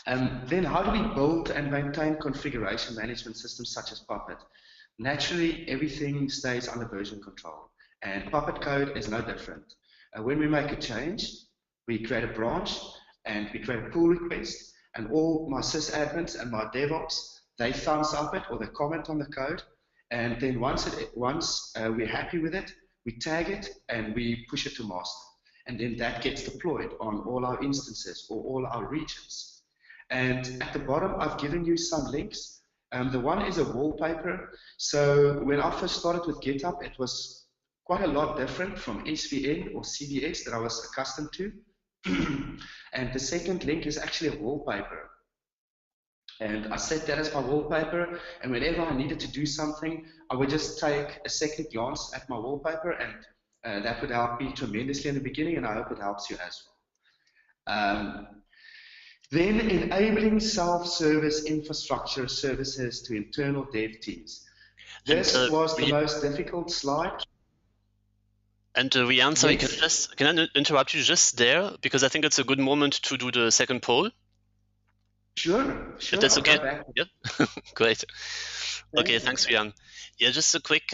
Then how do we build and maintain configuration management systems such as Puppet? Naturally, everything stays under version control, and Puppet code is no different. When we make a change, we create a branch, and we create a pull request, and all my sysadmins and my DevOps, they thumbs up it or they comment on the code, and then once we're happy with it, we tag it and we push it to master. And then that gets deployed on all our instances or all our regions. And at the bottom, I've given you some links. The one is a wallpaper. So when I first started with GitHub, it was quite a lot different from SVN or CVS that I was accustomed to. And the second link is actually a wallpaper. And I set that as my wallpaper, and whenever I needed to do something, I would just take a second glance at my wallpaper, and that would help me tremendously in the beginning, and I hope it helps you as well. Then enabling self-service infrastructure services to internal dev teams. This was the most difficult slide. And Riaan, sorry, can I interrupt you just there? Because I think it's a good moment to do the second poll. Sure. If that's okay. Yeah, great. Okay, thanks, Riaan. Yeah, just a quick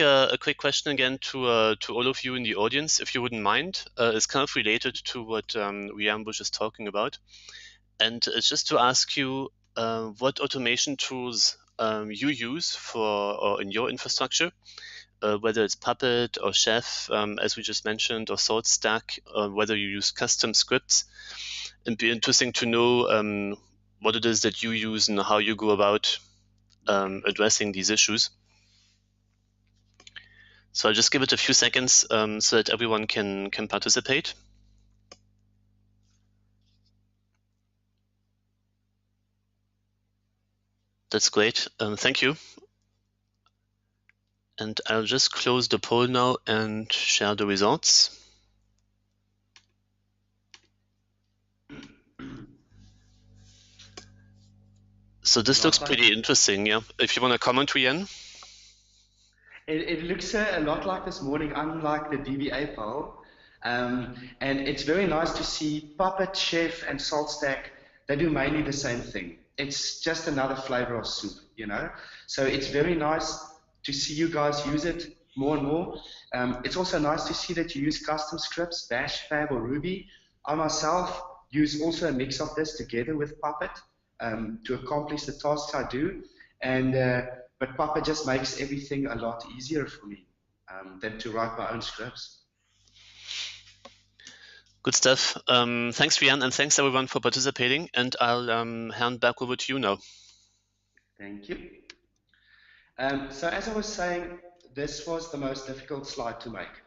question again to all of you in the audience, if you wouldn't mind. It's kind of related to what Riaan was just talking about, and it's just to ask you what automation tools you use or in your infrastructure, whether it's Puppet or Chef, as we just mentioned, or SaltStack, whether you use custom scripts. It'd be interesting to know what it is that you use and how you go about addressing these issues. So I'll just give it a few seconds so that everyone can participate. That's great. Thank you. And I'll just close the poll now and share the results. So this looks pretty interesting, yeah. If you want to comment, Riaan. It looks a lot like this morning, unlike the DBA poll. And it's very nice to see Puppet, Chef, and SaltStack, they do mainly the same thing. It's just another flavor of soup, you know? So it's very nice to see you guys use it more and more. It's also nice to see that you use custom scripts, Bash, Fab, or Ruby. I myself use also a mix of this together with Puppet to accomplish the tasks I do. But Puppet just makes everything a lot easier for me than to write my own scripts. Good stuff. Thanks, Riaan, and thanks everyone for participating. And I'll hand back over to you now. Thank you. So as I was saying, this was the most difficult slide to make.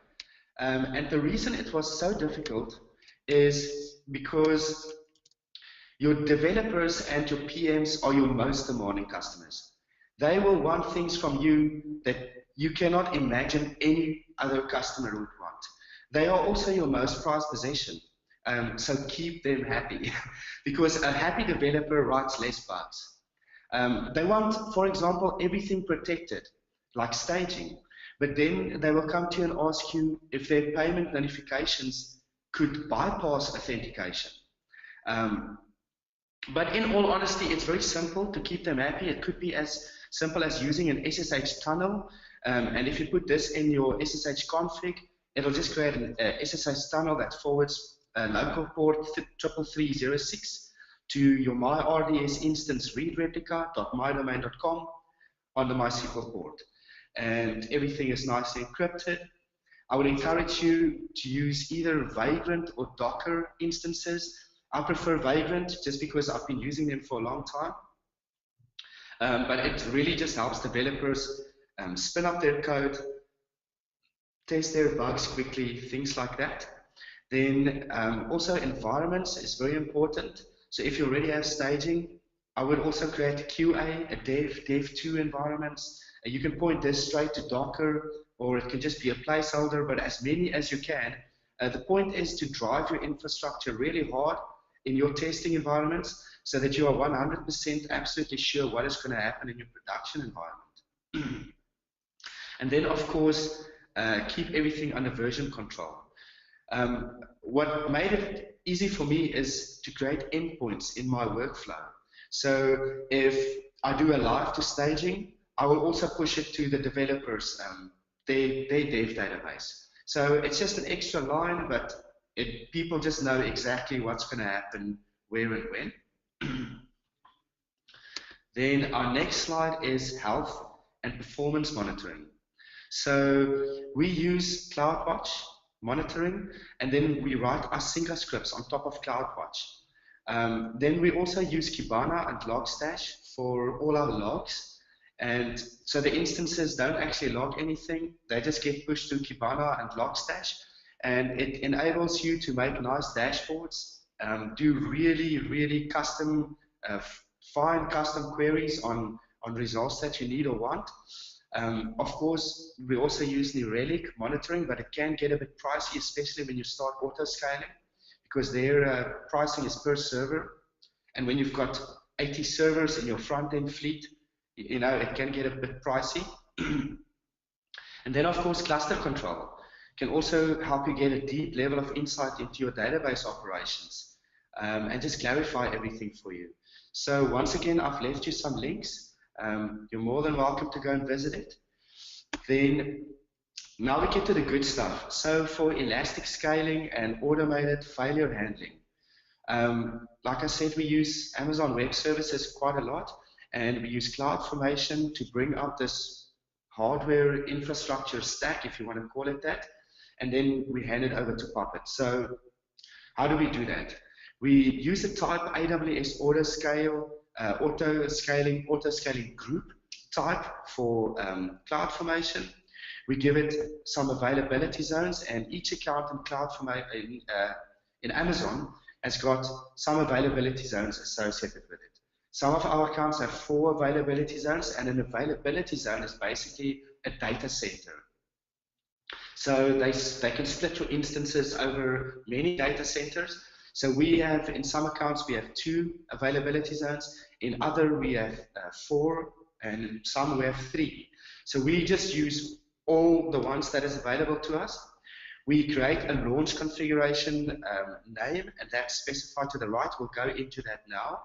And the reason it was so difficult is because your developers and your PMs are your most demanding customers. They will want things from you that you cannot imagine any other customer would want. They are also your most prized possession. So keep them happy because a happy developer writes less bugs. They want, for example, everything protected, like staging, but then they will come to you and ask you if their payment notifications could bypass authentication. But in all honesty, it's very simple to keep them happy. It could be as simple as using an SSH tunnel, and if you put this in your SSH config, it'll just create an SSH tunnel that forwards a local port 33306 to your MyRDS instance read replica.mydomain.com on the MySQL port. And everything is nicely encrypted. I would encourage you to use either Vagrant or Docker instances. I prefer Vagrant just because I've been using them for a long time. But it really just helps developers spin up their code, test their bugs quickly, things like that. Then also environments is very important. So if you already have staging, I would also create a QA, a dev2 environments. You can point this straight to Docker, or it can just be a placeholder, but as many as you can. The point is to drive your infrastructure really hard in your testing environments so that you are 100% absolutely sure what is going to happen in your production environment. And then, of course, keep everything under version control. What made it easy for me is to create endpoints in my workflow. So if I do a live to staging, I will also push it to the developers, their dev database. So it's just an extra line, but people just know exactly what's going to happen, where and when. Then our next slide is health and performance monitoring. So we use CloudWatch monitoring, and then we write our Sync scripts on top of CloudWatch. Then we also use Kibana and Logstash for all our logs. And so the instances don't actually log anything. They just get pushed to Kibana and Logstash. And it enables you to make nice dashboards, do really, really custom, fine custom queries on results that you need or want. Of course, we also use New Relic monitoring, but it can get a bit pricey, especially when you start auto-scaling, because their pricing is per server. And when you've got 80 servers in your front-end fleet, you know, it can get a bit pricey. And then, of course, cluster control can also help you get a deep level of insight into your database operations and just clarify everything for you. So once again, I've left you some links. You're more than welcome to go and visit it. Then now we get to the good stuff. So for elastic scaling and automated failure handling, like I said, we use Amazon Web Services quite a lot, and we use CloudFormation to bring up this hardware infrastructure stack, if you want to call it that, and then we hand it over to Puppet. So how do we do that? We use the type AWS auto-scaling group type for CloudFormation. We give it some availability zones, and each account in CloudFormation in Amazon has got some availability zones associated with it. Some of our accounts have 4 availability zones, and an availability zone is basically a data center. So they can split your instances over many data centers. So we have, in some accounts, we have 2 availability zones. In other, we have 4, and in some we have 3. So we just use all the ones that is available to us. We create a launch configuration name, and that's specified to the right. We'll go into that now.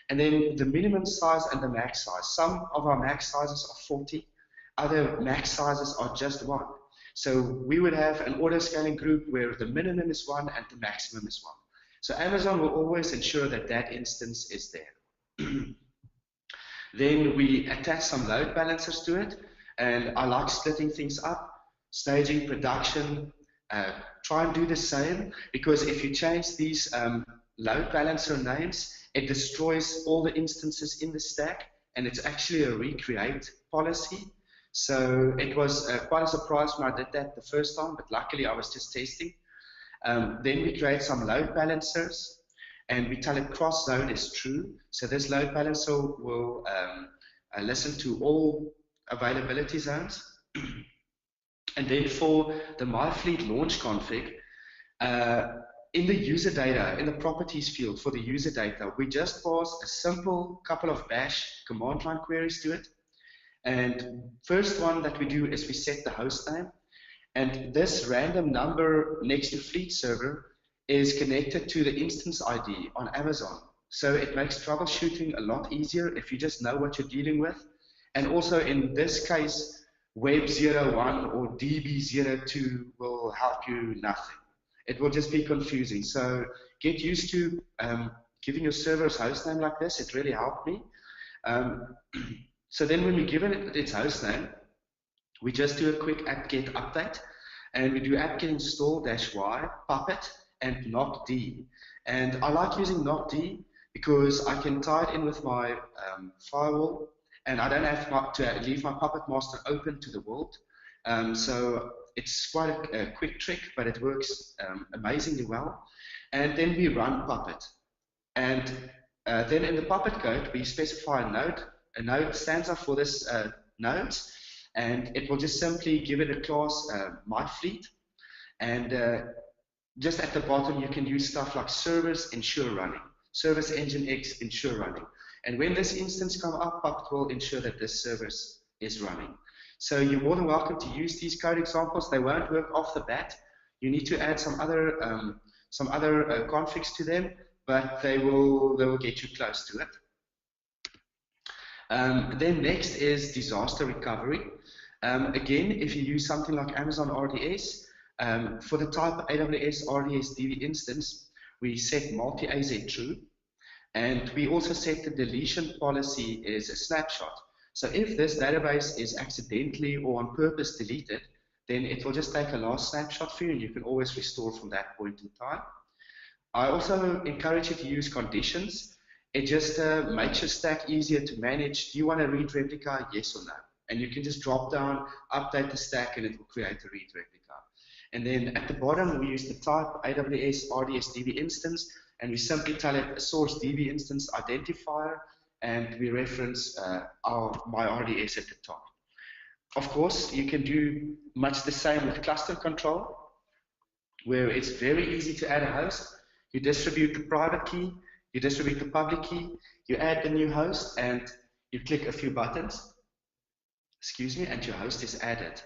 And then the minimum size and the max size. Some of our max sizes are 40. Other max sizes are just 1. So we would have an auto-scaling group where the minimum is 1 and the maximum is 1. So Amazon will always ensure that that instance is there. Then we attach some load balancers to it, and I like splitting things up, staging, production. Try and do the same, because if you change these load balancer names, it destroys all the instances in the stack, and it's actually a recreate policy. So it was quite a surprise when I did that the first time, but luckily I was just testing. Then we create some load balancers, and we tell it cross zone is true. So this load balancer will listen to all availability zones. And then for the MyFleet launch config, in the user data, in the properties field for the user data, we just pass a simple couple of bash command line queries to it. And first one that we do is we set the host name. And this random number next to Fleet server is connected to the instance ID on Amazon. So it makes troubleshooting a lot easier if you just know what you're dealing with. And also in this case, Web01 or DB02 will help you nothing. It will just be confusing. So get used to giving your server's host name like this. It really helped me. So then when we give it its host name, we just do a quick apt-get update, and we do apt-get install -y, Puppet, and nocd. And I like using nocd because I can tie it in with my firewall, and I don't have to leave my Puppet master open to the world. So it's quite a quick trick, but it works amazingly well. And then we run Puppet. And then in the Puppet code, we specify a node. A node stands up for this node, and it will just simply give it a class MyFleet. And just at the bottom, you can use stuff like service ensure running, service nginx ensure running. And when this instance comes up, Puppet will ensure that this service is running. So you're more than welcome to use these code examples. They won't work off the bat. You need to add some other configs to them, but they will get you close to it. Then next is disaster recovery. Again, if you use something like Amazon RDS, for the type AWS RDS DB instance, we set multi-AZ true, and we also set the deletion policy is a snapshot. So if this database is accidentally or on purpose deleted, then it will just take a last snapshot for you, and you can always restore from that point in time. I also encourage you to use conditions. It just makes your stack easier to manage. Do you want a read replica? Yes or no? And you can just drop down, update the stack, and it will create a read replica. And then at the bottom, we use the type AWS RDS DB instance, and we simply tell it a source DB instance identifier, and we reference my RDS at the top. Of course, you can do much the same with cluster control, where it's very easy to add a host. You distribute the private key, you distribute the public key, you add the new host, and you click a few buttons, and your host is added.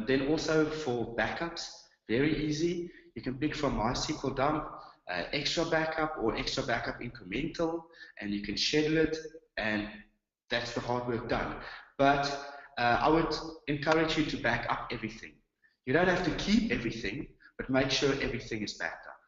Then also for backups, very easy. You can pick from MySQL dump, extra backup or extra backup incremental, and you can schedule it, and that's the hard work done. But I would encourage you to back up everything. You don't have to keep everything, but make sure everything is backed up.